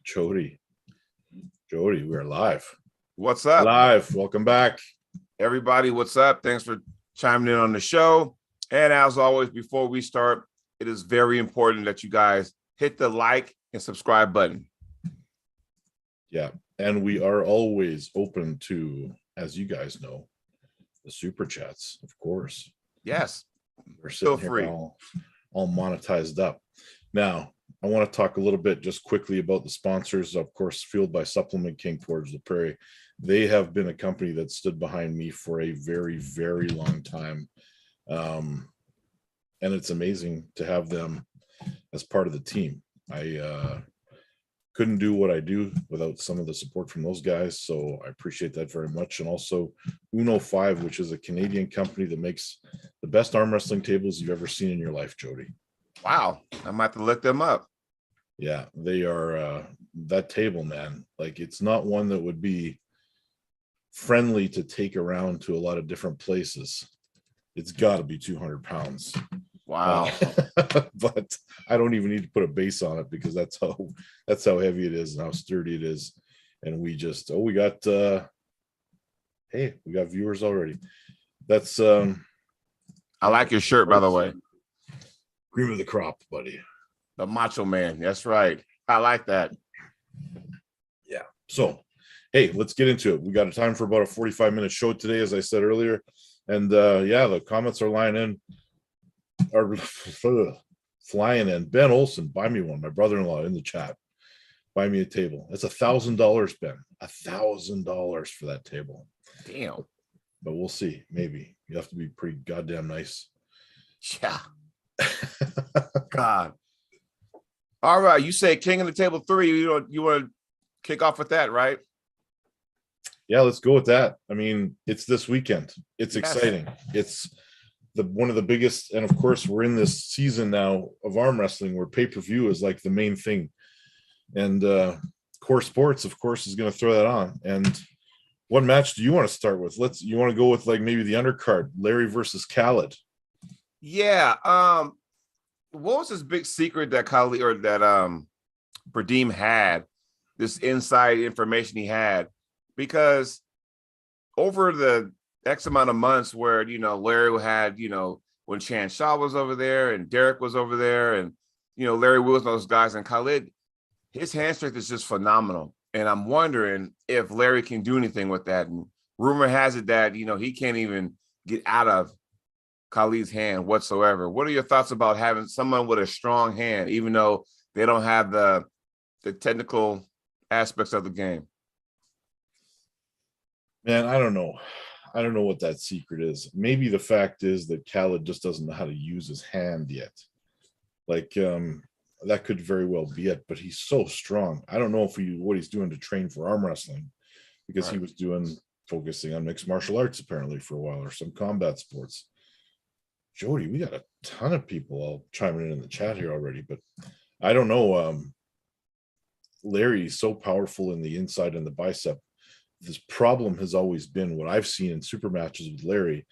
Jody, we are live. What's up? Live. Welcome back. Everybody, what's up? Thanks for chiming in on the show. And as always, before we start, it is very important that you guys hit the like and subscribe button. Yeah. And we are always open to, as you guys know, the super chats, of course. Yes. We're sitting here all monetized up. Now, I want to talk a little bit just quickly about the sponsors, of course, fueled by Supplement King, Forge the Prairie. They have been a company that stood behind me for a very, very long time. And it's amazing to have them as part of the team. I couldn't do what I do without some of the support from those guys. So I appreciate that very much. And also Uno 5, which is a Canadian company that makes the best arm wrestling tables you've ever seen in your life, Jody. Wow. I might have to look them up. Yeah, they are that table, man. Like, it's not one that would be friendly to take around to a lot of different places. It's got to be 200 pounds. Wow. But I don't even need to put a base on it because that's how heavy it is and how sturdy it is. And we just we got viewers already. That's I like your shirt, by the way. Cream of the crop, buddy. The Macho Man. That's right. I like that. Yeah. So, hey, let's get into it. We got a time for about a 45-minute show today, as I said earlier. And the comments are flying in. Ben Olson, buy me one. My brother-in-law in the chat. Buy me a table. It's $1,000, Ben. $1,000 for that table. Damn. But we'll see. Maybe. You have to be pretty goddamn nice. Yeah. God. All right. You say King of the Table 3. You want to kick off with that, right? Yeah, let's go with that. I mean, it's this weekend. It's Yes. exciting. It's one of the biggest, and of course, we're in this season now of arm wrestling where pay-per-view is like the main thing. And Core Sports, of course, is going to throw that on. And what match do you want to start with? You want to go with like maybe the undercard, Larry versus Khaled? Yeah. What was this big secret that Khaled or that Bradeem had? This inside information he had, because over the X amount of months where Larry had when Chan Shaw was over there and Derek was over there and Larry Wills and those guys, and Khaled, his hand strength is just phenomenal. And I'm wondering if Larry can do anything with that. And rumor has it that he can't even get out of Khaled's hand whatsoever. What are your thoughts about having someone with a strong hand, even though they don't have the technical aspects of the game? Man, I don't know. I don't know what that secret is. Maybe the fact is that Khaled just doesn't know how to use his hand yet. Like, that could very well be it, but he's so strong. I don't know what he's doing to train for arm wrestling, because he was focusing on mixed martial arts apparently for a while, or some combat sports. Jody, we got a ton of people all chiming in the chat here already, but I don't know. Larry's so powerful in the inside and the bicep. This problem has always been, what I've seen in super matches with Larry,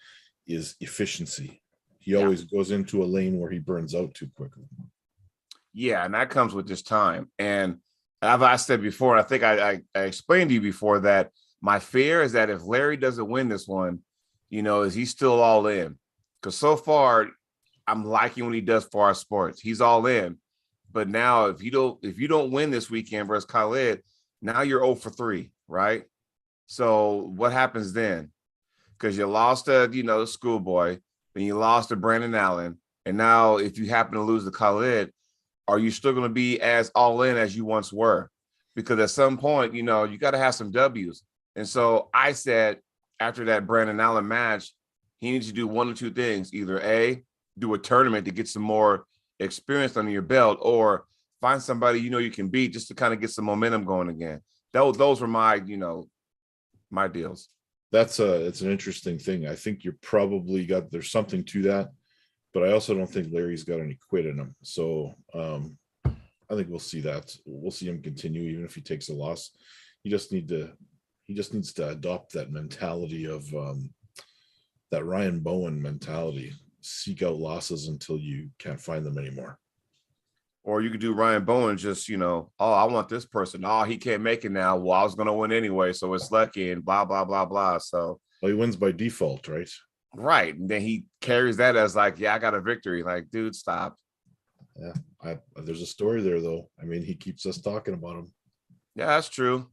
is efficiency. He always goes into a lane where he burns out too quickly. Yeah, and that comes with just time. And as I said before, I think I explained to you before that my fear is that if Larry doesn't win this one, is he still all in? Because so far, I'm liking what he does for our sports. He's all in. But now, if you don't win this weekend versus Khaled, now you're 0 for 3, right? So what happens then? Because you lost to Schoolboy, then you lost to Brandon Allen, and now if you happen to lose to Khaled, are you still going to be as all in as you once were? Because at some point, you got to have some W's. And so I said, after that Brandon Allen match, he needs to do one or two things: either A, do a tournament to get some more experience under your belt, or find somebody you can beat just to kind of get some momentum going again. Those were my my deals. It's an interesting thing. I think you're probably there's something to that, but I also don't think Larry's got any quit in him. So I think we'll see that. We'll see him continue even if he takes a loss. He just needs to adopt that mentality of that Ryan Bowen mentality. Seek out losses until you can't find them anymore. Or you could do Ryan Bowen, just, oh, I want this person. Oh, he can't make it now. Well, I was going to win anyway, so it's lucky and blah, blah, blah, blah. So well, he wins by default, right? Right. And then he carries that as like, yeah, I got a victory. Like, dude, stop. Yeah, there's a story there, though. I mean, he keeps us talking about him. Yeah, that's true.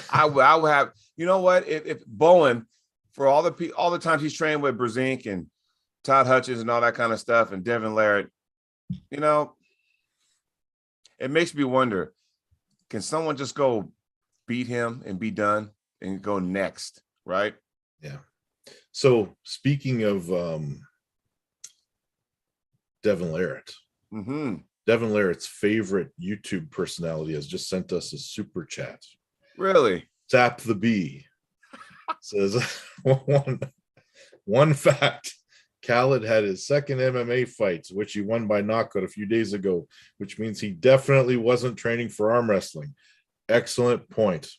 I would have, you know what? If Bowen, for all the times he's trained with Brzezinski and Todd Hutchings and all that kind of stuff, and Devin Larratt, it makes me wonder, can someone just go beat him and be done and go next, right? Yeah. So speaking of Devin Larratt, Devin Larratt's favorite YouTube personality has just sent us a super chat. Really? Zap the Bee says one fact. Khaled had his second MMA fight, which he won by knockout a few days ago, which means he definitely wasn't training for arm wrestling. Excellent point.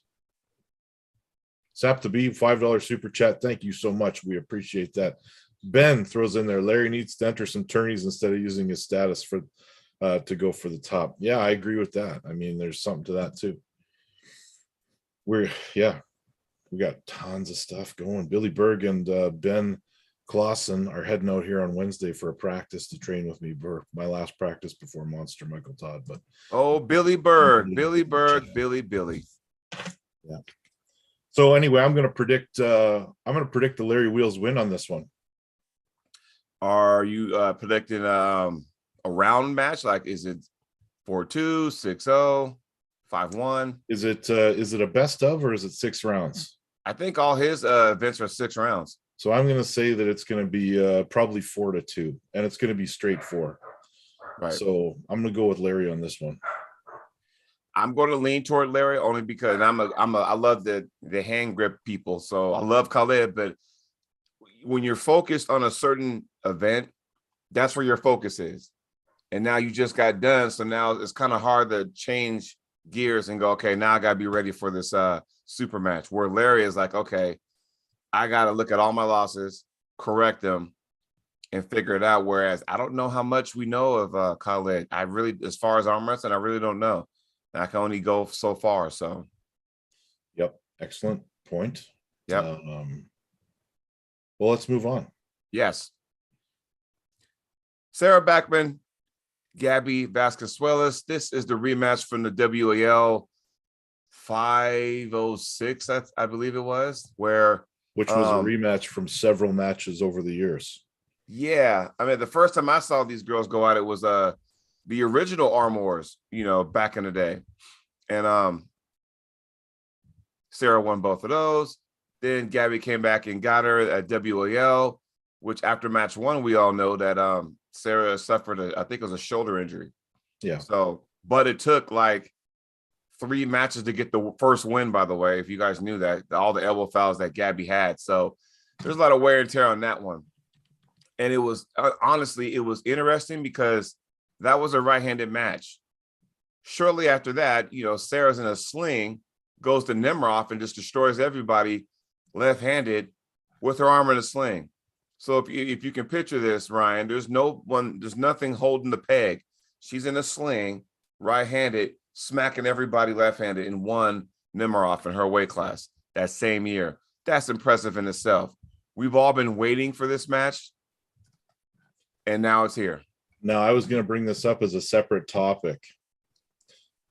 Zap the Bee, $5 super chat. Thank you so much. We appreciate that. Ben throws in there, Larry needs to enter some tourneys instead of using his status for to go for the top. Yeah, I agree with that. I mean, there's something to that too. We got tons of stuff going. Billy Berg and Ben Clausen are heading out here on Wednesday for a practice to train with me for my last practice before Monster Michael Todd. But Billy Berg. Yeah. So anyway, I'm gonna predict the Larry Wheels win on this one. Are you predicting a round match? Like, is it 4-2, 6-0, 5-1? Is it a best of, or is it 6 rounds? I think all his events are 6 rounds. So I'm going to say that it's going to be probably 4-2, and it's going to be straight 4. Right. So I'm going to go with Larry on this one. I'm going to lean toward Larry only because I love the hand grip people. So I love Khaled, but when you're focused on a certain event, that's where your focus is. And now you just got done. So now it's kind of hard to change gears and go, okay, now I got to be ready for this super match, where Larry is like, okay, I got to look at all my losses, correct them, and figure it out. Whereas I don't know how much we know of Khaled. I really, as far as arm wrestling, I really don't know. I can only go so far. So, yep, excellent point. Yep. Well, let's move on. Yes. Sarah Backman, Gabby Vasconcelos. This is the rematch from the WAL 506, I believe it was, which was a rematch from several matches over the years. Yeah. I mean, the first time I saw these girls go at it was the original Arm Wars, back in the day. And Sarah won both of those. Then Gabby came back and got her at WAL, which after match 1, we all know that Sarah suffered I think it was a shoulder injury. Yeah. So, but it took like 3 matches to get the first win, by the way, if you guys knew that, all the elbow fouls that Gabby had. So there's a lot of wear and tear on that one. And it was, honestly, it was interesting because that was a right-handed match. Shortly after that, Sarah's in a sling, goes to Nemiroff and just destroys everybody left-handed with her arm in a sling. So if you can picture this, Ryan, there's nothing holding the peg. She's in a sling, right-handed, smacking everybody left-handed and won Nemiroff in her weight class that same year. That's impressive in itself. We've all been waiting for this match, and now it's here. Now, I was going to bring this up as a separate topic,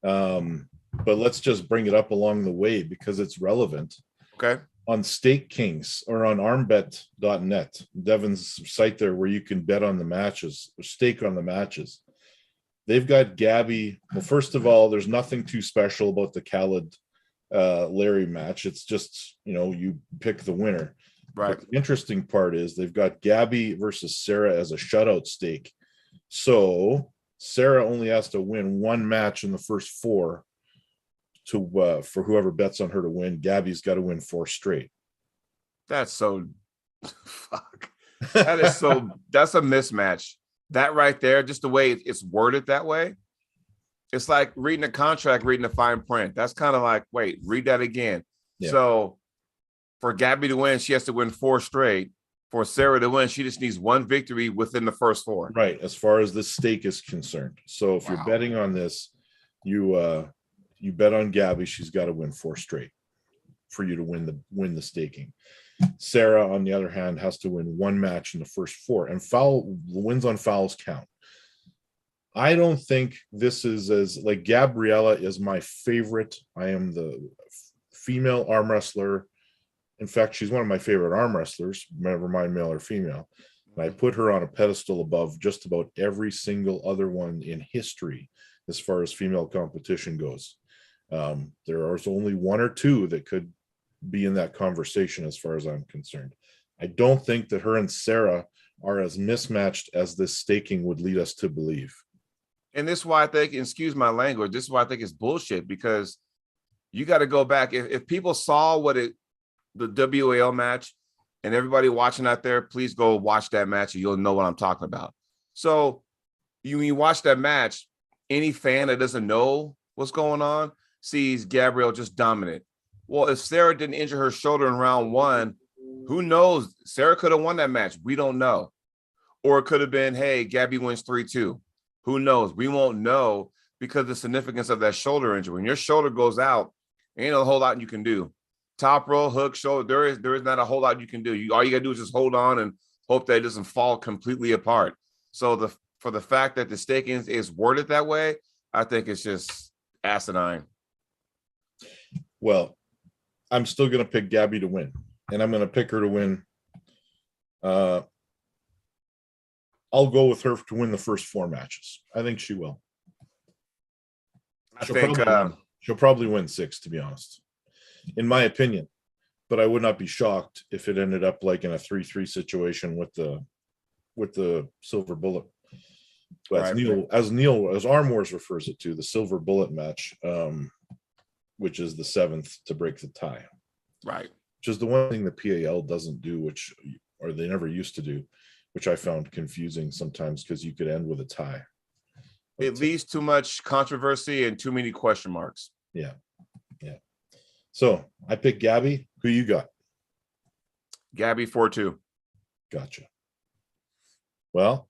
but let's just bring it up along the way because it's relevant. Okay. On Stake Kings or on armbet.net, Devin's site there where you can bet on the matches, or stake on the matches. They've got Gabby. Well, first of all, there's nothing too special about the Khaled Larry match. It's just, you pick the winner. Right. But the interesting part is they've got Gabby versus Sarah as a shutout stake. So Sarah only has to win 1 match in the first 4 for whoever bets on her to win. Gabby's got to win 4 straight. That's so fuck. That's a mismatch. That right there, just the way it's worded that way, it's like reading a contract, reading a fine print. That's kind of like, wait, read that again. Yeah. So for Gabby to win, she has to win 4 straight. For Sarah to win, she just needs one victory within the first 4. Right, as far as the stake is concerned. So if you're betting on this, you bet on Gabby. She's got to win 4 straight for you to win the staking. Sarah, on the other hand, has to win 1 match in the first 4, and wins on fouls count. I don't think this is as like Gabriella is my favorite. I am the female arm wrestler. In fact, she's one of my favorite arm wrestlers, never mind male or female. And I put her on a pedestal above just about every single other one in history as far as female competition goes. There is only 1 or 2 that could be in that conversation as far as I'm concerned. I don't think that her and Sarah are as mismatched as this staking would lead us to believe. And this is why I think, excuse my language, this is why I think it's bullshit, because you got to go back. If people saw the WAL match, and everybody watching out there, please go watch that match and you'll know what I'm talking about. So when you watch that match, any fan that doesn't know what's going on sees Gabrielle just dominant. Well, if Sarah didn't injure her shoulder in round 1, who knows? Sarah could have won that match. We don't know. Or it could have been, hey, Gabby wins 3-2. Who knows? We won't know because of the significance of that shoulder injury. When your shoulder goes out, ain't a whole lot you can do. Top roll, hook, shoulder, there is not a whole lot you can do. All you got to do is just hold on and hope that it doesn't fall completely apart. So for the fact that the staking is worded that way, I think it's just asinine. Well, I'm still going to pick Gabby to win, and I'm going to pick her to win. I'll go with her to win the first 4 matches. I think she will. She'll probably win 6, to be honest, in my opinion. But I would not be shocked if it ended up like in a 3-3 situation with the silver bullet. But right. as Arm Wars refers it to, the silver bullet match, which is the 7th to break the tie. Right. Which is the one thing the PAL doesn't do, or they never used to do, which I found confusing sometimes because you could end with a tie. It leaves too much controversy and too many question marks. Yeah. Yeah. So I picked Gabby. Who you got? Gabby 4-2. Gotcha. Well,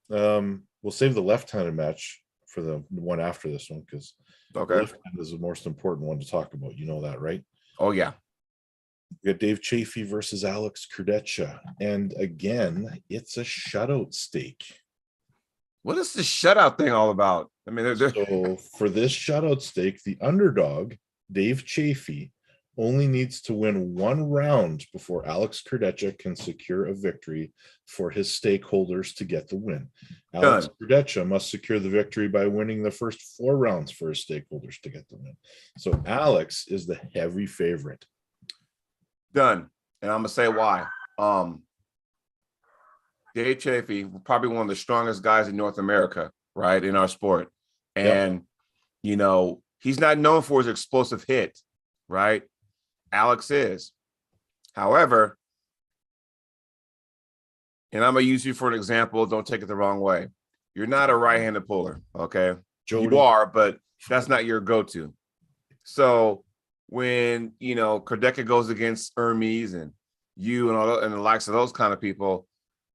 we'll save the left-handed match for the one after this one because the left-hand is the most important one to talk about. You know that, right? Oh, yeah. We got Dave Chaffee versus Alex Kordecha. And again, it's a shutout stake. What is this shutout thing all about? I mean, so for this shutout stake, the underdog, Dave Chaffee, only needs to win 1 round before Alex Kordecha can secure a victory for his stakeholders to get the win. Alex Kordecha must secure the victory by winning the first 4 rounds for his stakeholders to get the win. So Alex is the heavy favorite. Done. And I'm going to say why. Dave Chaffee, probably one of the strongest guys in North America, right, in our sport. And, you know, he's not known for his explosive hit, right? Alex is. However, and I'm going to use you for an example. Don't take it the wrong way. You're not a right-handed puller, okay? Jody. You are, but that's not your go-to. So when, you know, Kordecha goes against Hermes and you and all and the likes of those kind of people,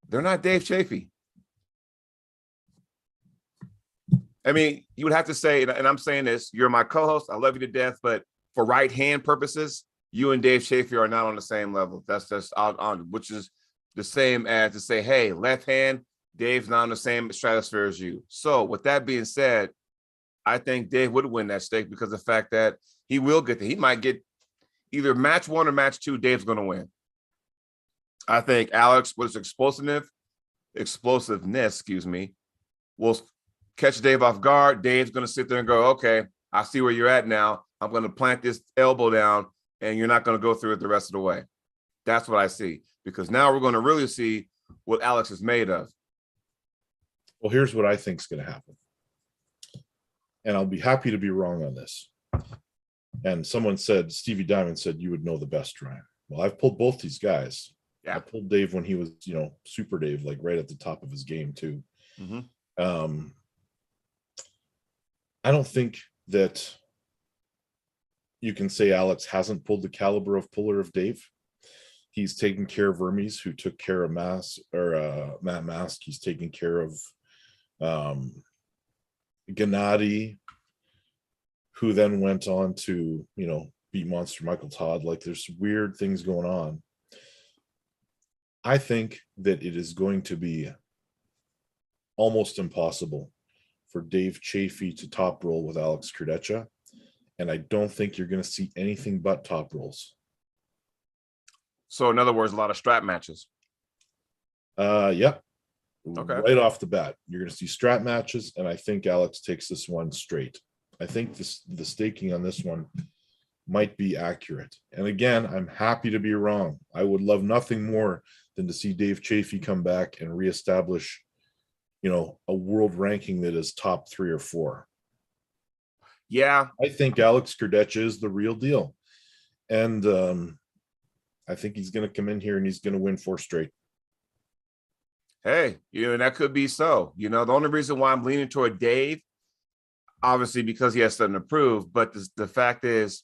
they're not Dave Chaffee. I mean, you would have to say, and I'm saying this, you're my co-host. I love you to death, but for right hand purposes, you and Dave Chaffee are not on the same level. That's just on, which is the same as to say, hey, left hand, Dave's not on the same stratosphere as you. So with that being said, I think Dave would win that stake because of the fact that he will get he might get either match 1 or match 2, Dave's going to win. I think Alex, with his explosiveness, will catch Dave off guard. Dave's going to sit there and go, okay, I see where you're at now. I'm going to plant this elbow down, and you're not going to go through it the rest of the way. That's what I see, because now we're going to really see what Alex is made of. Well, here's what I think is going to happen. And I'll be happy to be wrong on this. And someone said, Stevie Diamond said, you would know the best, Ryan. Well, I've pulled both these guys. Yeah. I pulled Dave when he was, you know, Super Dave, like right at the top of his game too. Mm-hmm. I don't think that you can say Alex hasn't pulled the caliber of puller of Dave. He's taking care of Hermes, who took care of Matt Mask. He's taking care of Gennady, who then went on to, beat Monster Michael Todd. Like, there's weird things going on. I think that it is going to be almost impossible for Dave Chaffee to top roll with Alex Kordecha. And I don't think you're going to see anything but top rolls. So in other words, a lot of strap matches. Yep. Okay. Right off the bat, you're going to see strap matches, and I think Alex takes this one straight. I think the staking on this one might be accurate. And again, I'm happy to be wrong. I would love nothing more than to see Dave Chaffee come back and reestablish, a world ranking that is top 3 or 4. Yeah. I think Alex Kordecha is the real deal. And I think he's going to come in here and he's going to win 4 straight. Hey, and that could be so. The only reason why I'm leaning toward Dave, obviously because he has something to prove, but the fact is,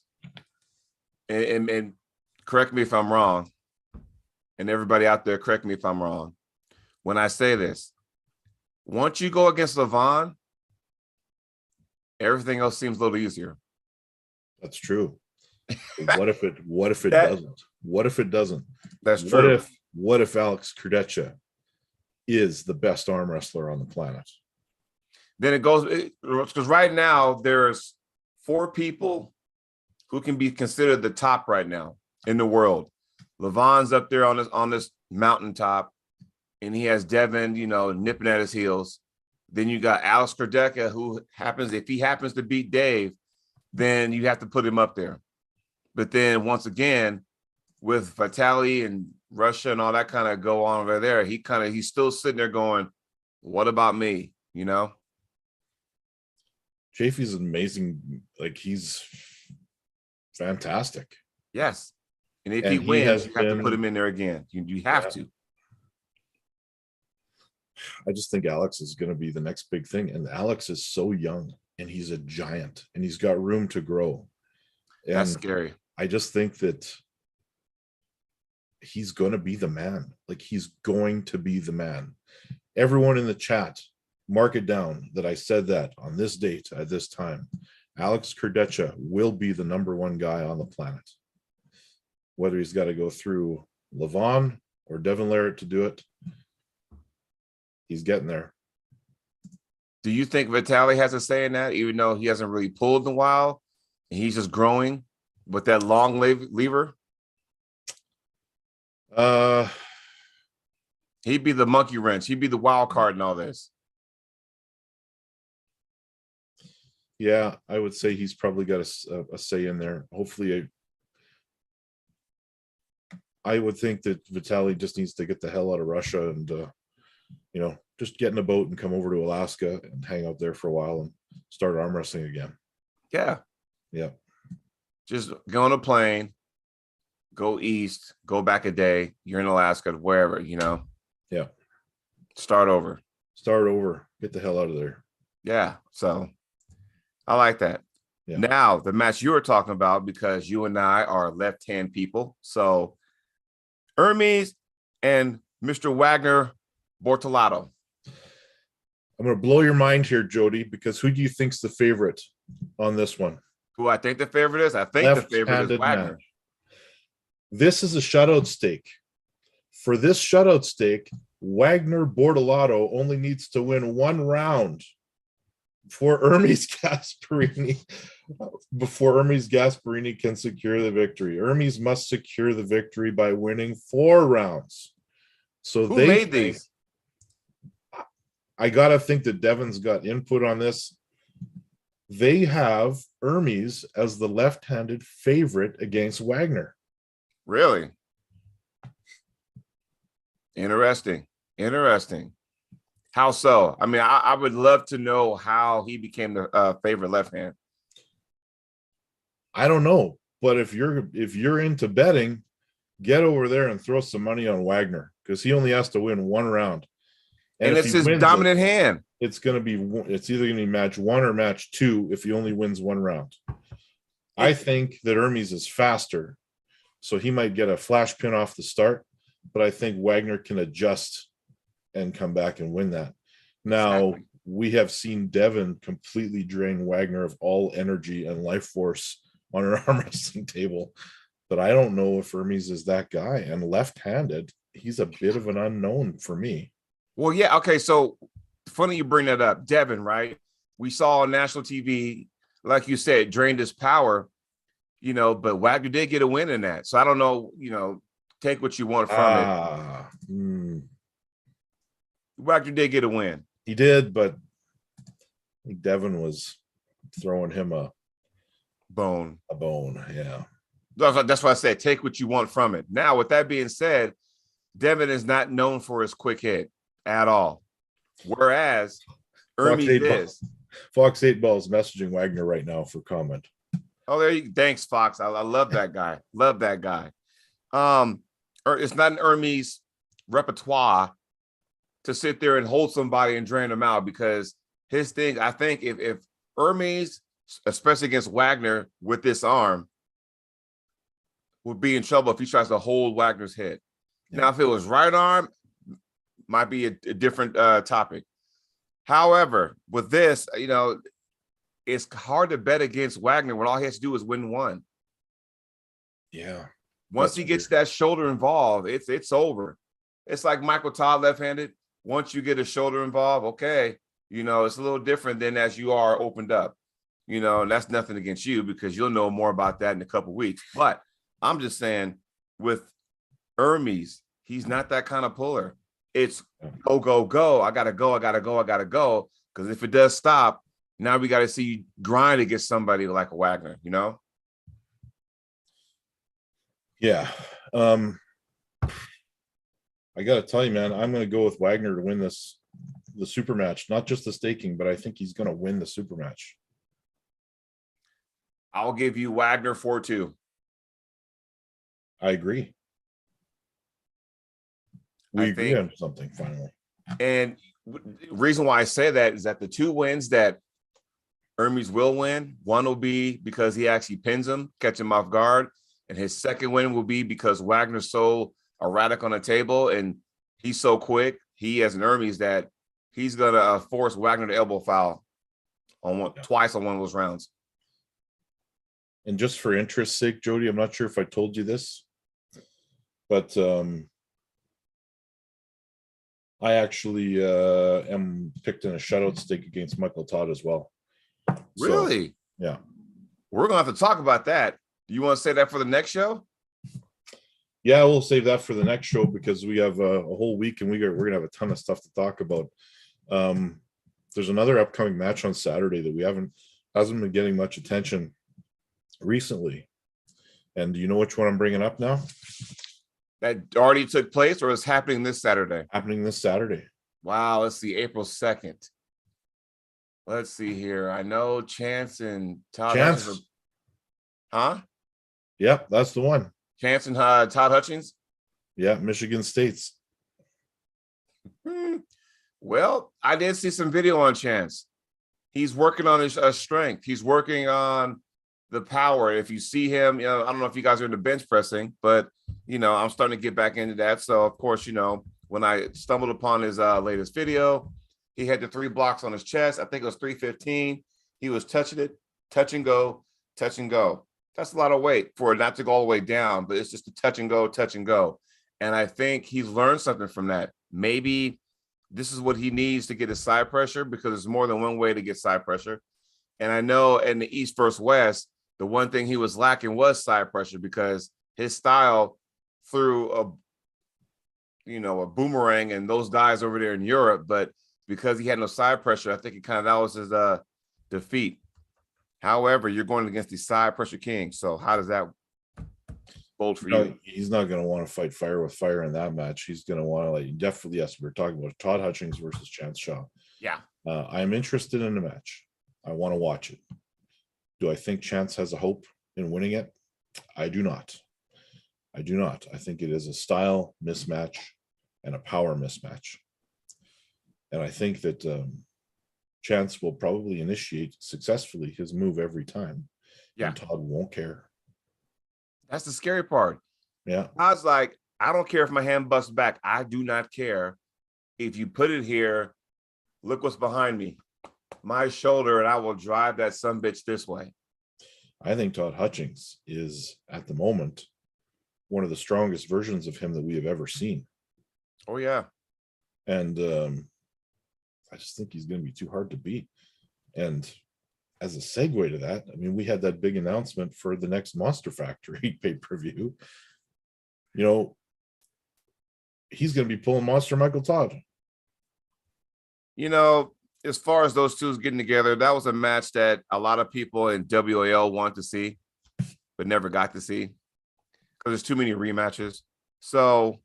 and correct me if I'm wrong, and everybody out there, correct me if I'm wrong, when I say this, once you go against Levon, everything else seems a little easier. That's true. What if it doesn't? What if it doesn't? That's true. What if Alex Kordecha is the best arm wrestler on the planet? Then it goes, because right now there's 4 people who can be considered the top right now in the world. Levon's up there on this mountaintop, and he has Devin, nipping at his heels. Then you got Alex Kordecha, who if he happens to beat Dave, then you have to put him up there. But then once again, with Vitaly and Russia and all that kind of go on over there, he's still sitting there going, what about me? Chaffee's amazing. Like, he's fantastic. Yes. And if he wins, you have to put him in there again. You have to. I just think Alex is going to be the next big thing. And Alex is so young, and he's a giant, and he's got room to grow. And that's scary. I just think that he's going to be the man. Like, he's going to be the man. Everyone in the chat, mark it down that I said that on this date at this time. Alex Kordecha will be the number 1 guy on the planet. Whether he's got to go through Levon or Devin Larratt to do it, he's getting there. Do you think Vitaly has a say in that, even though he hasn't really pulled in a while and he's just growing with that long lever? He'd be the monkey wrench. He'd be the wild card in all this. Yeah, I would say he's probably got a say in there. Hopefully, I would think that Vitaly just needs to get the hell out of Russia and, just get in a boat and come over to Alaska and hang out there for a while and start arm wrestling again. Yeah. Yeah. Just go on a plane, go east, go back a day. You're in Alaska, wherever, Yeah. Start over. Get the hell out of there. Yeah. So I like that. Yeah. Now, the match you were talking about, because you and I are left-hand people. So Hermes and Mr. Wagner Bortolato. I'm going to blow your mind here, Jody, because who do you think's the favorite on this one? Who I think the favorite is? I think the favorite is Wagner. Match. This is a shutout stake. For this shutout stake, Wagner Bortolato only needs to win 1 round before Hermes Gasparini can secure the victory. Hermes must secure the victory by winning 4 rounds. So who made these? I gotta think that Devin's got input on this. They have Hermes as the left-handed favorite against Wagner. Really? Interesting. How so? I mean, I would love to know how he became the favorite left hand. I don't know, but if you're into betting, get over there and throw some money on Wagner, because he only has to win 1 round. And it's his dominant hand. It's either going to be match 1 or match 2 if he only wins 1 round. I think that Hermes is faster, So he might get a flash pin off the start, but I think Wagner can adjust and come back and win that. Now, Exactly. we have seen Devin completely drain Wagner of all energy and life force on an arm wrestling table. But I don't know if Hermes is that guy. And left-handed, he's a bit of an unknown for me. Well, yeah. Okay. So funny you bring that up. Devin, right? We saw on national TV, like you said, drained his power, but Wagner did get a win in that. So I don't know, take what you want from it. Wagner did get a win. He did, but I think Devin was throwing him a bone. Yeah. That's why I said take what you want from it. Now, with that being said, Devin is not known for his quick hit at all. Whereas Hermes is. Fox 8 Ball is messaging Wagner right now for comment. Oh, there you thanks, Fox. I love that guy. Love that guy. It's not an Hermes repertoire to sit there and hold somebody and drain them out, because his thing, I think if Hermes, especially against Wagner with this arm, would be in trouble if he tries to hold Wagner's head. Yeah. Now, if it was right arm, might be a different topic. However, with this, it's hard to bet against Wagner when all he has to do is win one. Yeah. Once he gets that shoulder involved, it's over. It's like Michael Todd left-handed. Once you get a shoulder involved, okay, it's a little different than as you are opened up. And that's nothing against you, because you'll know more about that in a couple of weeks. But I'm just saying, with Hermes, he's not that kind of puller. It's go, go, go. I gotta go. Because if it does stop, now we got to see you grind against somebody like a Wagner, Yeah. I got to tell you, man, I'm going to go with Wagner to win the super match, not just the staking, but I think he's going to win the super match. I'll give you Wagner 4-2. I agree. We agree on something finally. And the reason why I say that is that the two wins that Hermes will win, one will be because he actually pins him, catch him off guard. And his second win will be because Wagner's so erratic on the table and he's so quick. He has an Hermes that he's going to force Wagner to elbow foul on twice on one of those rounds. And just for interest's sake, Jody, I'm not sure if I told you this, but I actually am picked in a shutout stake against Michael Todd as well. Really? So, yeah. We're going to have to talk about that. Do you want to say that for the next show? Yeah, we'll save that for the next show because we have a whole week and we're going to have a ton of stuff to talk about. There's another upcoming match on Saturday that hasn't been getting much attention recently. And do you know which one I'm bringing up now? That already took place or is happening this Saturday? Happening this Saturday. Wow, let's see, April 2nd. Let's see here. I know Chance and Todd Hutchings. Huh? Yep, that's the one. Chance and Todd Hutchings? Yeah, Michigan State's. Well, I did see some video on Chance. He's working on his strength. He's working on the power. If you see him, I don't know if you guys are into bench pressing, but, I'm starting to get back into that. So, of course, when I stumbled upon his latest video, he had the 3 blocks on his chest. I think it was 315. He was touching it, touch and go, touch and go. That's a lot of weight for it not to go all the way down, but it's just a touch and go, touch and go. And I think he's learned something from that. Maybe this is what he needs to get his side pressure, because there's more than one way to get side pressure. And I know in the East versus West, the one thing he was lacking was side pressure, because his style threw a boomerang and those guys over there in Europe. But because he had no side pressure, I think that was his defeat. However, you're going against the side pressure king. So how does that bold for you? He's not going to want to fight fire with fire in that match. He's going to want to definitely, yes, we're talking about Todd Hutchings versus Chance Shaw. Yeah. I'm interested in the match. I want to watch it. Do I think Chance has a hope in winning it? I do not. I think it is a style mismatch and a power mismatch. And I think that Chance will probably initiate successfully his move every time. Yeah. And Todd won't care. That's the scary part. Yeah. I was like, I don't care if my hand busts back. I do not care if you put it here. Look what's behind me, my shoulder, and I will drive that sumbitch this way. I think Todd Hutchings is at the moment one of the strongest versions of him that we have ever seen. Oh yeah. And I just think he's going to be too hard to beat. And as a segue to that, I mean, we had that big announcement for the next Monster Factory pay-per-view. You know, he's going to be pulling Monster Michael Todd. You know, as far as those two getting together, that was a match that a lot of people in WAL want to see, but never got to see because there's too many rematches. So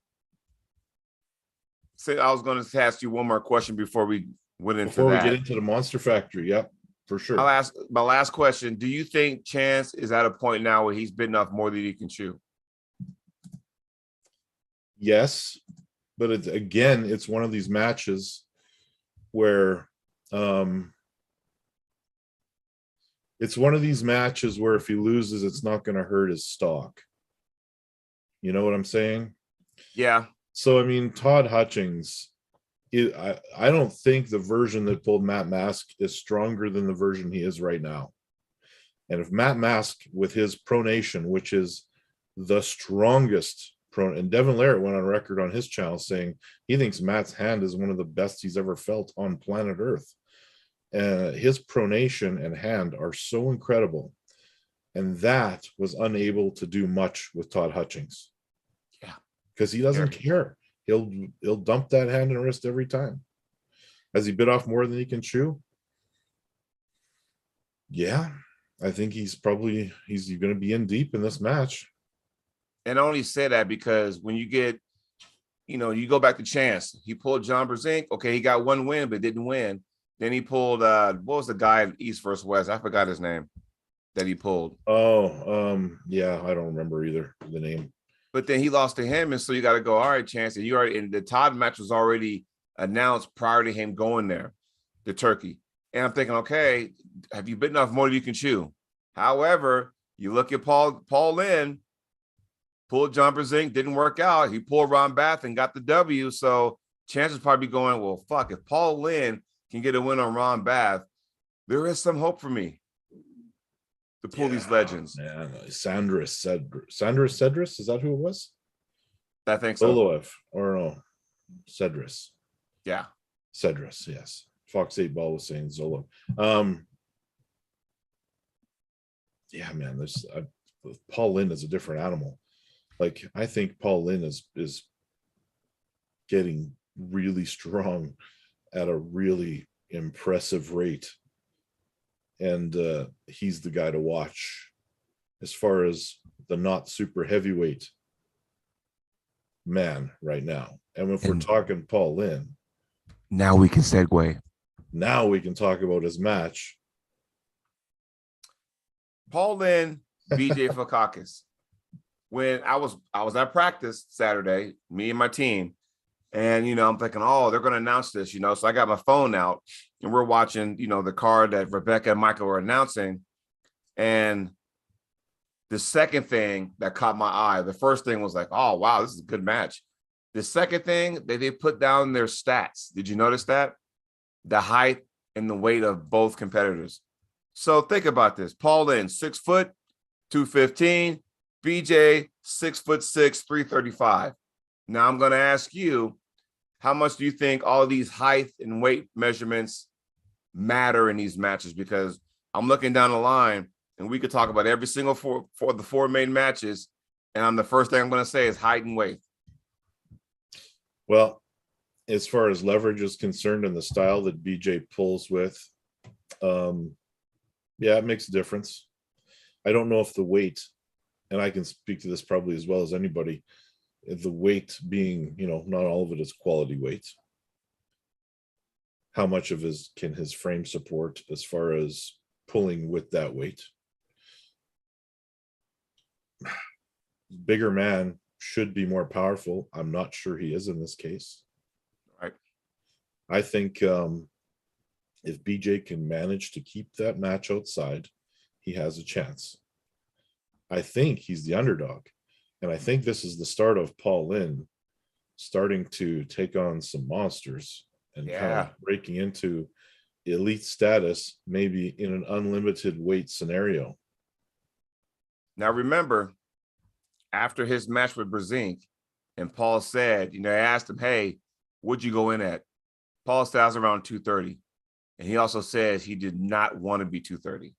I was going to ask you one more question before we went into Before that. we get into the Monster Factory, yep, for sure. I'll ask my last question. Do you think Chance is at a point now where he's bitten off more than he can chew? Yes, but it's one of these matches where it's one of these matches where if he loses, it's not going to hurt his stock. You know what I'm saying? Yeah. So, I mean, Todd Hutchings, I don't think the version that pulled Matt Mask is stronger than the version he is right now. And if Matt Mask, with his pronation, which is the strongest and Devin Larratt went on record on his channel saying he thinks Matt's hand is one of the best he's ever felt on planet Earth. His pronation and hand are so incredible. And that was unable to do much with Todd Hutchings. Yeah. Because he doesn't care. He'll dump that hand and wrist every time. Has he bit off more than he can chew? Yeah. I think he's going to be in deep in this match. And I only say that because when you get, you go back to Chance, he pulled John Brzenk. Okay, he got one win, but didn't win. Then he pulled, what was the guy in East versus West? I forgot his name that he pulled. Yeah, I don't remember either the name. But then he lost to him, and so you got to go, all right, Chance. And the Todd match was already announced prior to him going there, the Turkey. And I'm thinking, okay, have you bitten off more than you can chew? However, you look at Paul Linn, pulled John Brzenk, didn't work out. He pulled Ron Bath and got the W. So Chance is probably going, well, fuck, if Paul Linn can get a win on Ron Bath, there is some hope for me to pull these legends. Man, Sandris Cedrus, is that who it was? I think so. Soloev, or no, Cedrus. Yeah. Cedrus, yes. Fox 8 Ball was saying Zolo. Yeah, man, Paul Linn is a different animal. Like, I think Paul Linn is getting really strong at a really impressive rate. And he's the guy to watch as far as the not super heavyweight man right now. And if we're talking Paul Linn, now we can segue. Now we can talk about his match. Paul Linn, BJ Fakakis. When I was at practice Saturday, me and my team, and I'm thinking, oh, they're going to announce this, So I got my phone out, and we're watching, the card that Rebecca and Michael were announcing. And the second thing that caught my eye, the first thing was like, oh wow, this is a good match. The second thing, they put down their stats. Did you notice that? The height and the weight of both competitors. So think about this: Paul Linn, 6 foot, 215. BJ, 6'6", 335. Now I'm going to ask you, how much do you think all these height and weight measurements matter in these matches? Because I'm looking down the line, and we could talk about every single for the 4 main matches, and the first thing I'm going to say is height and weight. Well, as far as leverage is concerned and the style that BJ pulls with, yeah, it makes a difference. I don't know if the weight, and I can speak to this probably as well as anybody, the weight being, not all of it is quality weight. How much of can his frame support as far as pulling with that weight? Bigger man should be more powerful. I'm not sure he is in this case. Right. I think if BJ can manage to keep that match outside, he has a chance. I think he's the underdog. And I think this is the start of Paul Linn starting to take on some monsters and kind of breaking into elite status, maybe in an unlimited weight scenario. Now, remember, after his match with Brzezinski, and Paul said, I asked him, hey, what'd you go in at? Paul said I was around 230. And he also says he did not want to be 230.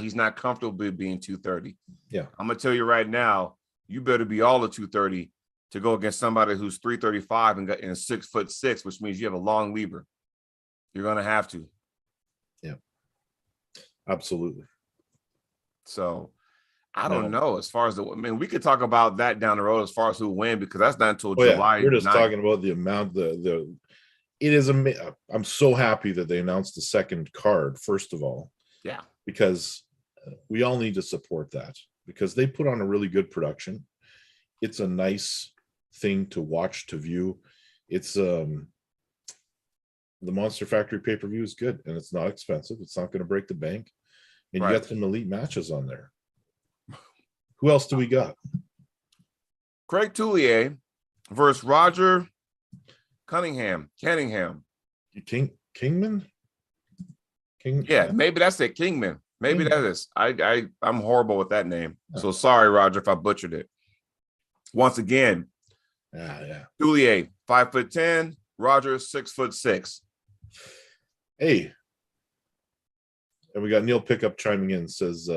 He's not comfortable being 230. Yeah. I'm going to tell you right now, you better be all of 230 to go against somebody who's 335 and 6'6", which means you have a long lever. You're going to have to. Yeah, absolutely. So I don't know as far as we could talk about that down the road as far as who win, because that's not until July. Yeah. We're just talking about the amount, it is I'm so happy that they announced the second card, first of all. Yeah. Because we all need to support that, because they put on a really good production. It's a nice thing to watch, to view. It's the Monster Factory pay-per-view is good, and it's not expensive. It's not going to break the bank. And you got some elite matches on there. Who else do we got? Craig Tullier versus Roger Cunningham. Kingman? Yeah, maybe that's it. Kingman. Maybe that is. I'm horrible with that name. So sorry, Roger, if I butchered it. Once again, Tullier, 5'10", Roger, 6'6". Hey. And we got Neil Pickup chiming in, says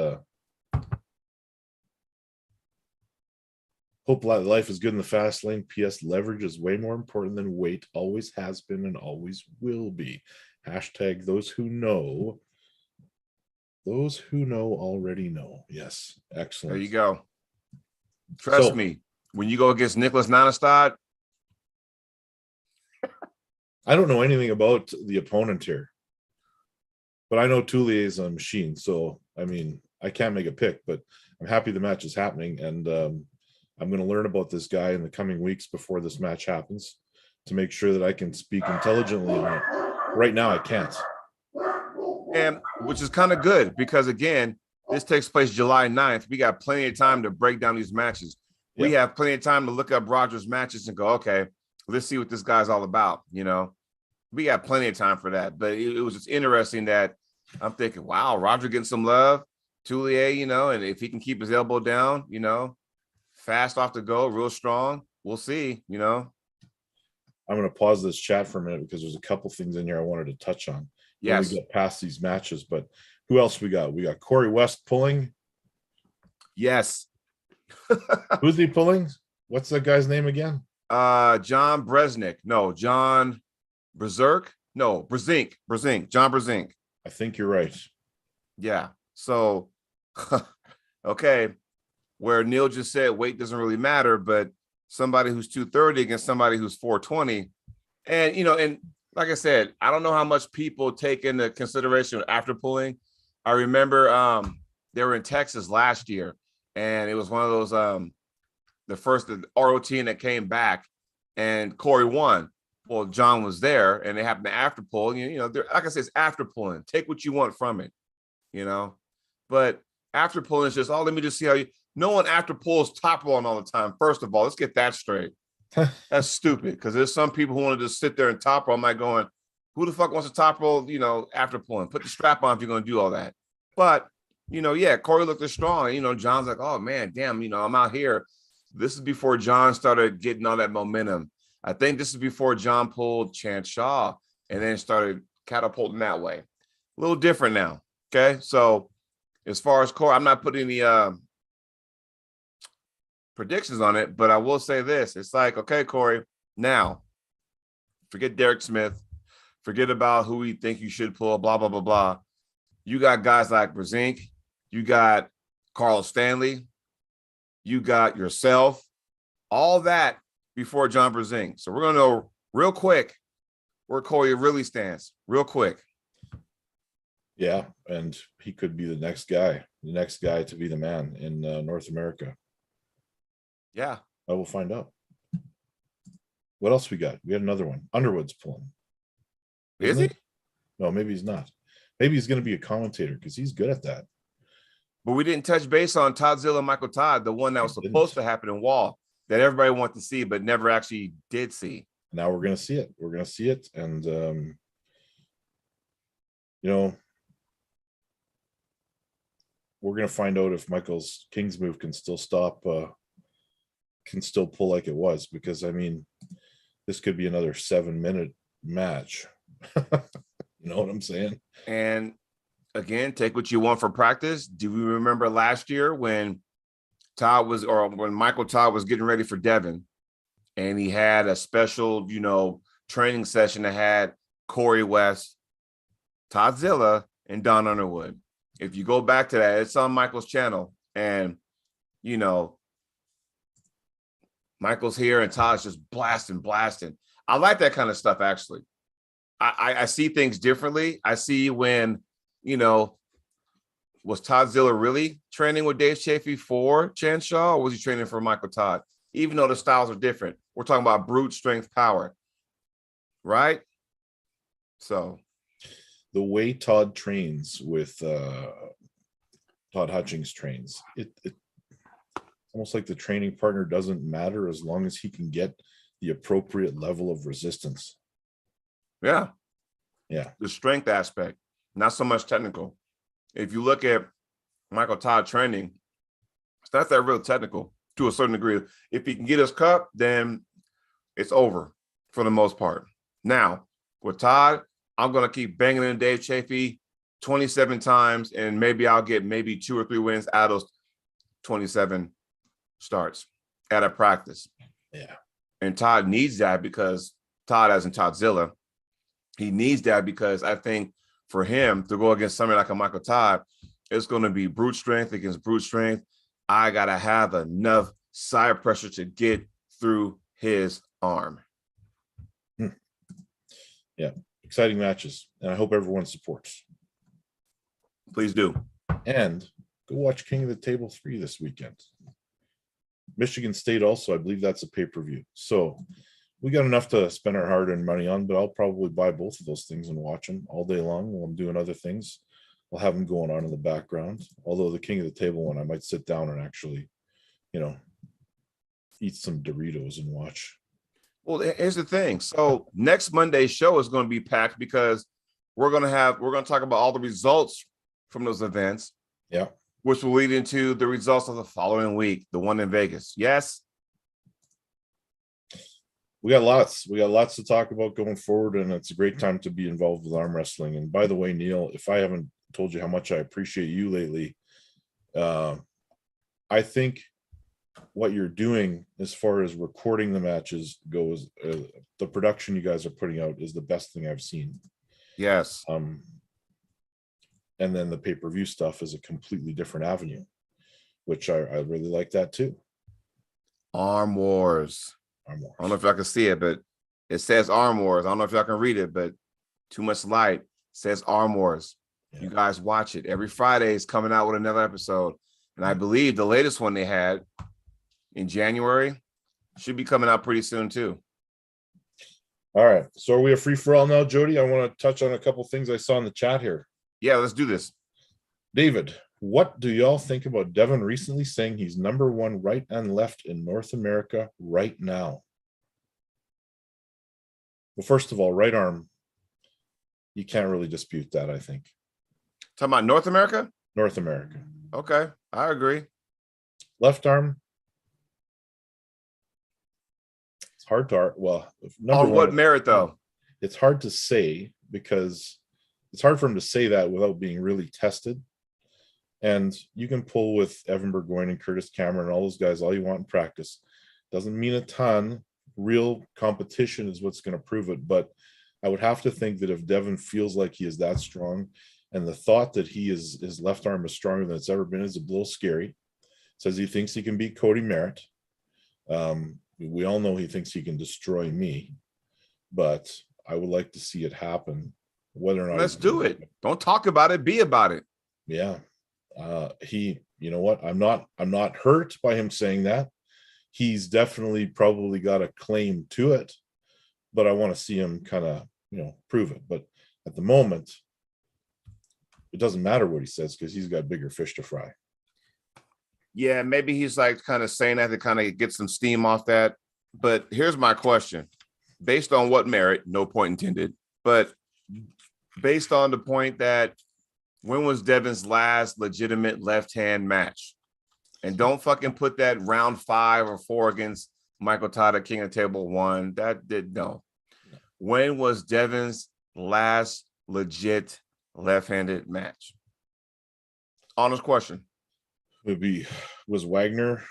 hope life is good in the fast lane. PS leverage is way more important than weight. Always has been and always will be. Hashtag those who know. Those who know already know. Yes. Excellent. There you go. Trust me, when you go against Nicholas Nanastad. I don't know anything about the opponent here, but I know Tullier is a machine. So, I mean, I can't make a pick, but I'm happy the match is happening. And I'm going to learn about this guy in the coming weeks before this match happens to make sure that I can speak intelligently on it. Right now, I can't. And which is kind of good, because, again, this takes place July 9th. We got plenty of time to break down these matches. Yep. We have plenty of time to look up Roger's matches and go, okay, let's see what this guy's all about. We got plenty of time for that. But it was just interesting that I'm thinking, wow, Roger getting some love. Tullier, and if he can keep his elbow down, fast off the go, real strong, we'll see, I'm going to pause this chat for a minute because there's a couple things in here I wanted to touch on. Yes. We get past these matches, but who else we got? We got Corey West pulling. Yes. Who's he pulling? What's that guy's name again? John Bresnik. No, John Berserk. No, Brzezinski. John Brzezinski. I think you're right. Yeah. So, okay. Where Neil just said weight doesn't really matter, but somebody who's 230 against somebody who's 420. And, and like I said, I don't know how much people take into consideration after pulling. I remember they were in Texas last year, and it was one of those the first ROT that came back, and Corey won. Well, John was there, and they happened to after pull. Like I said, it's after pulling. Take what you want from it, But after pulling is just, let me just see how you. No one after pulls top rolling all the time. First of all, let's get that straight. That's stupid, because there's some people who want to just sit there and top roll. I'm like going, who the fuck wants to top roll, after pulling? Put the strap on if you're going to do all that. But, Corey looked strong. John's like, oh, man, damn, I'm out here. This is before John started getting all that momentum. I think this is before John pulled Chance Shaw and then started catapulting that way. A little different now, okay? So as far as Corey, I'm not putting any predictions on it, but I will say this. It's like, okay, Corey, now forget Derek Smith, forget about who we think you should pull, blah, blah, blah, blah. You got guys like Brzezinski, you got Carl Stanley, you got yourself, all that before John Brzezinski. So we're going to know real quick where Corey really stands, real quick. Yeah, and he could be the next guy to be the man in North America. Yeah. I will find out. What else we got? We had another one. Underwood's pulling. Is he? No, maybe he's not. Maybe he's going to be a commentator because he's good at that. But we didn't touch base on Toddzilla and Michael Todd, the one that was supposed to happen in Wall that everybody wanted to see, but never actually did see. Now we're going to see it. We're going to see it. And, you know, we're going to find out if Michael's King's move can still stop, can still pull like it was, because I mean, this could be another 7-minute match. You know what I'm saying? And again, take what you want for practice. Do we remember last year when when Michael Todd was getting ready for Devin and he had a special, you know, training session that had Corey West, Toddzilla, and Don Underwood. If you go back to that, it's on Michael's channel. And, you know, Michael's here and Todd's just blasting. I like that kind of stuff, actually. I see things differently. I see when, you know, was Toddzilla really training with Dave Chaffee for Chan Shaw, or was he training for Michael Todd? Even though the styles are different, we're talking about brute strength power, right? So the way Todd trains with Todd Hutchings trains, it's almost like the training partner doesn't matter as long as he can get the appropriate level of resistance. Yeah. Yeah. The strength aspect, not so much technical. If you look at Michael Todd training, it's not that real technical to a certain degree. If he can get his cup, then it's over for the most part. Now, with Todd, I'm going to keep banging in Dave Chaffee 27 times, and maybe I'll get maybe 2 or 3 wins out of those 27 starts at a practice. Yeah. And Todd needs that because Todd, as in Toddzilla, he needs that because I think for him to go against somebody like a Michael Todd, it's going to be brute strength against brute strength. I got to have enough side pressure to get through his arm. Yeah. Exciting matches. And I hope everyone supports. Please do. And go watch King of the Table 3 this weekend. Michigan State also, I believe that's a pay-per-view. So we got enough to spend our hard-earned money on, but I'll probably buy both of those things and watch them all day long while I'm doing other things. I'll have them going on in the background. Although the King of the Table one, I might sit down and actually, you know, eat some Doritos and watch. Well, here's the thing. So next Monday's show is going to be packed because we're going to talk about all the results from those events. Yeah. Which will lead into the results of the following week, the one in Vegas. Yes. We got lots to talk about going forward, and it's a great time to be involved with arm wrestling. And by the way, Neil, if I haven't told you how much I appreciate you lately, I think what you're doing as far as recording the matches goes, the production you guys are putting out is the best thing I've seen. Yes. And then the pay-per-view stuff is a completely different avenue, which I really like that too. Arm Wars. I don't know if y'all can see it, but it says Arm Wars. I don't know if y'all can read it, but too much light. It says Arm Wars. Yeah. You guys watch it. Every Friday is coming out with another episode. And I believe the latest one they had in January should be coming out pretty soon too. All right. So are we a free-for-all now, Jody? I want to touch on a couple things I saw in the chat here. Yeah, let's do this. David, what do y'all think about Devin recently saying he's #1 right and left in North America right now? Well, first of all, right arm, you can't really dispute that, I think. Talking about North America? North America. Okay, I agree. Left arm, it's hard to, well, on what merit though? It's hard to say because it's hard for him to say that without being really tested. And you can pull with Evan Burgoyne and Curtis Cameron and all those guys all you want in practice. Doesn't mean a ton. Real competition is what's going to prove it. But I would have to think that if Devin feels like he is that strong, and the thought that his left arm is stronger than it's ever been is a little scary. Says he thinks he can beat Cody Merritt. We all know he thinks he can destroy me, but I would like to see it happen. Whether or not, let's do it. Don't talk about it, be about it. Yeah. You know what? I'm not hurt by him saying that. He's definitely probably got a claim to it, but I want to see him kind of, prove it. But at the moment, it doesn't matter what he says because he's got bigger fish to fry. Yeah, maybe he's like kind of saying that to kind of get some steam off that. But here's my question. Based on what merit, no point intended, but based on the point that when was Devin's last legitimate left-hand match? And don't fucking put that round 5 or 4 against Michael Todd at King of Table 1. That did no. When was Devin's last legit left-handed match? Honest question. Was Wagner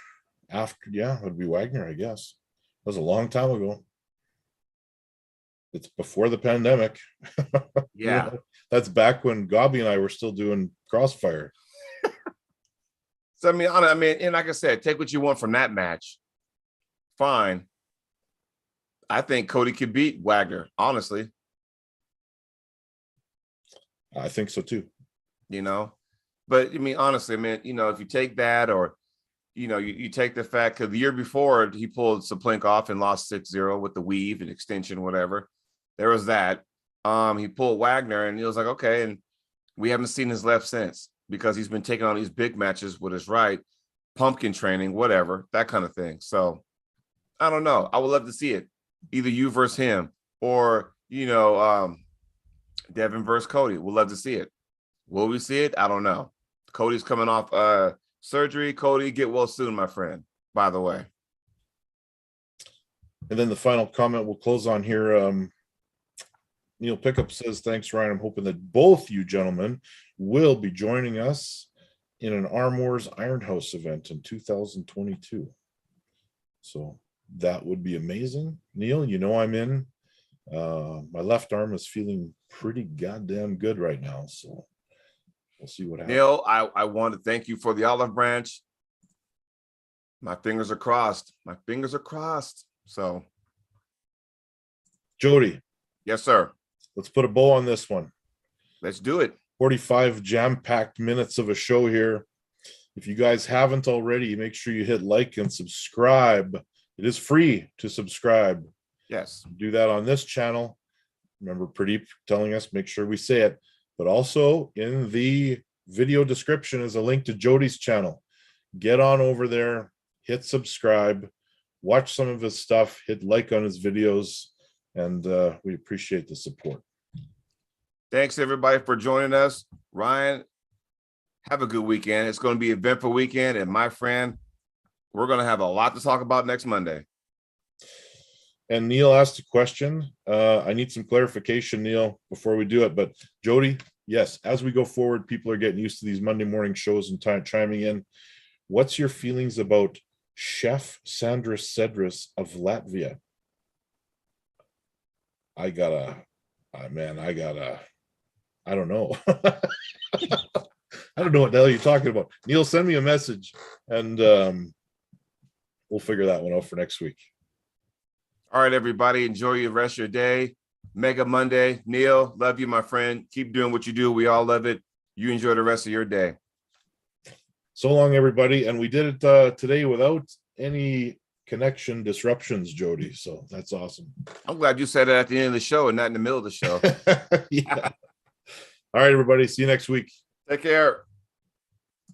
after? Yeah, it would be Wagner, I guess. That was a long time ago. It's before the pandemic. Yeah. That's back when Gabby and I were still doing Crossfire. So I mean, and like I said, take what you want from that match. Fine. I think Cody could beat Wagner, honestly. I think so too. But I mean, honestly, if you take that, or you take the fact because the year before he pulled Saplink off and lost 6-0 with the weave and extension, whatever. There was that. He pulled Wagner and he was like, okay, and we haven't seen his left since because he's been taking on these big matches with his right, pumpkin training, whatever, that kind of thing. So I don't know. I would love to see it. Either you versus him or, Devin versus Cody. We'll love to see it. Will we see it? I don't know. Cody's coming off surgery. Cody, get well soon, my friend, by the way. And then the final comment we'll close on here. Neil Pickup says, thanks, Ryan. I'm hoping that both you gentlemen will be joining us in an Arm Wars Iron House event in 2022. So that would be amazing. Neil, I'm in. My left arm is feeling pretty goddamn good right now. So we'll see what happens. Neil, I want to thank you for the olive branch. My fingers are crossed. So, Jody. Yes, sir. Let's put a bow on this one. Let's do it. 45 jam-packed minutes of a show here. If you guys haven't already, make sure you hit like and subscribe. It is free to subscribe. Yes. Do that on this channel. Remember Pradeep telling us, make sure we say it. But also in the video description is a link to Jody's channel. Get on over there, hit subscribe, watch some of his stuff, hit like on his videos, and we appreciate the support. Thanks, everybody, for joining us. Ryan, have a good weekend. It's going to be an eventful weekend, and my friend, we're going to have a lot to talk about next Monday. And Neil asked a question. I need some clarification, Neil, before we do it. But Jody, yes, as we go forward, people are getting used to these Monday morning shows and chiming in. What's your feelings about Chef Sandras Cedras of Latvia? I don't know. I don't know what the hell you're talking about. Neil, send me a message and we'll figure that one out for next week. All right, everybody. Enjoy the rest of your day. Mega Monday. Neil, love you, my friend. Keep doing what you do. We all love it. You enjoy the rest of your day. So long, everybody. And we did it today without any connection disruptions, Jody. So that's awesome. I'm glad you said it at the end of the show and not in the middle of the show. Yeah. All right, everybody. See you next week. Take care.